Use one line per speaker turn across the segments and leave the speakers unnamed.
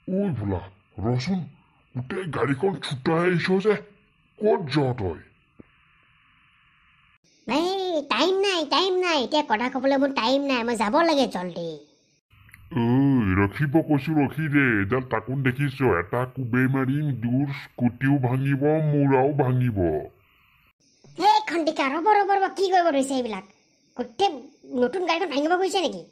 ঐ ভোলা ৰচোন গোটেই গাড়ীখন ছুটাই আহিছ যে ক'ত যাৱ তই
এই টাইম নাই এতিয়া কথা ক'বলৈ মোৰ টাইম নাই মই যাব লাগে জলদি
ৰখিব কৈছো ৰখি দে এডাল তাকোন দেখিছ এটা কোবেই মাৰিম দূৰ স্কুটিও ভাঙিব মূৰাও ভাঙিব
এই খণ্ডিকা ৰ'ব কি কৰিব ধৰিছে এইবিলাক গোটেই নতুন গাড়ীখন ভাঙিব গৈছে নেকি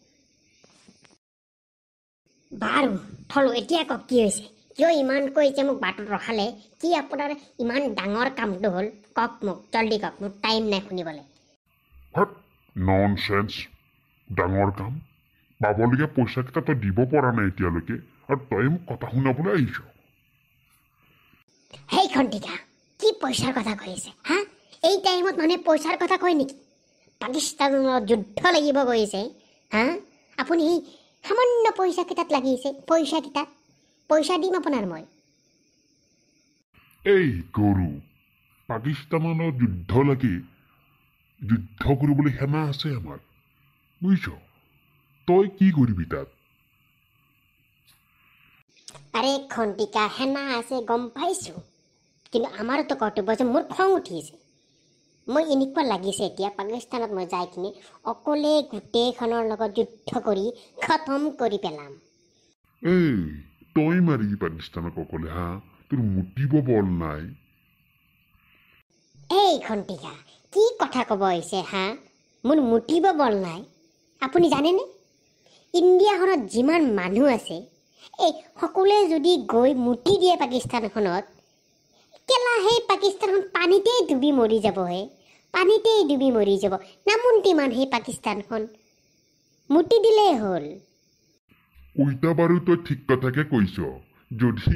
বাৰু থলো এতিয়া কওক কি হৈছে কিয় ইমান কৈছে মোক বাটত ৰখালে কি আপোনাৰ ইমান ডাঙৰ কামটো হ'ল কওক মোক জলদি কওক মোৰ টাইম নাই শুনিবলৈ
হট ননচেন্স ডাঙৰ কাম পাবলগীয়া পইচাকেইটা তই দিব পৰা নাই এতিয়ালৈকে আৰু তই মোক কথা শুনাবলৈ আহিছ
হেই খণ্ডিকা কি পইচাৰ কথা কৈ আছে হা এই টাইমত মানুহে পইচাৰ কথা কয় নেকি পাকিস্তানৰ যুদ্ধ লাগিব গৈছে হা আপুনি সেই সামান্য পইচাকেইটাত লাগিছে পইচা দিম আপোনাৰ মই
এই গৰু পাকিস্তানৰ যুদ্ধ লাগি যুদ্ধ কৰিবলৈ সেনা আছে আমাৰ বুজিছ তই কি কৰিবি তাত
আৰে খণ্ডিকা সেনা আছে গম পাইছো কিন্তু আমাৰতো কৰ্তব্য যে মোৰ খং উঠিছে মই এনেকুৱা লাগিছে এতিয়া পাকিস্তানত মই যাই কিনে অকলে গোটেইখনৰ লগত যুদ্ধ কৰি খতম কৰি পেলাম
এই তই মাৰিবি পাকিস্তানক অকলে হা তোৰ মুতিব বল নাই
এই খণ্ডিকা কি কথা ক'ব আহিছে হা মোৰ মুতিব বল নাই আপুনি জানেনে ইণ্ডিয়াখনত যিমান মানুহ আছে এই সকলোৱে যদি গৈ মুতি দিয়ে পাকিস্তানখনত কেলা সেই পাকিস্তানখন পানীতেই ডুবি মৰি যাবহে পানীতেই ডুবি মৰি যাব নামুন্তি মান সেই পাকিস্তানখন মুতি দিলেই হ'ল
ওইটা বাৰু তই ঠিক কথাকে কৈছ যদি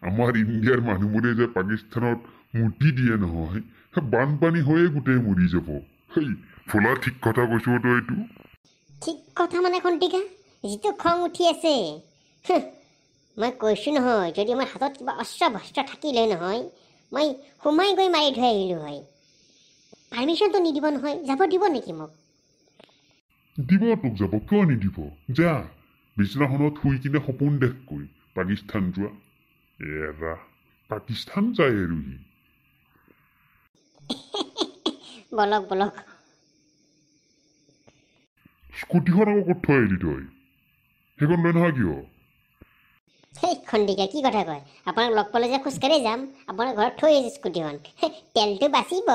আমাৰ ইণ্ডিয়াৰ মানুহবোৰে যে পাকিস্তানত মুতি দিয়ে নহয় বানপানী হৈয়ে গোটেই মৰি যাব সেই ফুলা ঠিক কথা কৈছ তই এইটো
ঠিক কথা মানে খণ্ডিকা যিটো খং উঠি আছে মই কৈছোঁ নহয় যদি আমাৰ হাতত কিবা অস্ত্ৰ ভস্ত্ৰ থাকিলে নহয় মই সোমাই গৈ মাৰি থৈ আহিলোঁ হয় পাৰ্মিশ্যনটো নিদিব নহয় যাব দিব নেকি মোক
দিব তোক যাব কিয় নিদিব যা বিচনাখনত শুই কিনে সপোন দেখকৈ পাকিস্তান যোৱা এৰা পাকিস্তান যায় আৰু
বলক
স্কুটিখন আকৌ ক'ত থৈ আহিলি তই সেইখন লৈ নহয় কিয়
সেই খণ্ডিকা কি কথা কয় আপোনাক লগ পালে যে খোজকাঢ়ি যাম আপোনাৰ ঘৰত থৈ আহিছোঁ স্কুটিখন তেলটো বাচিব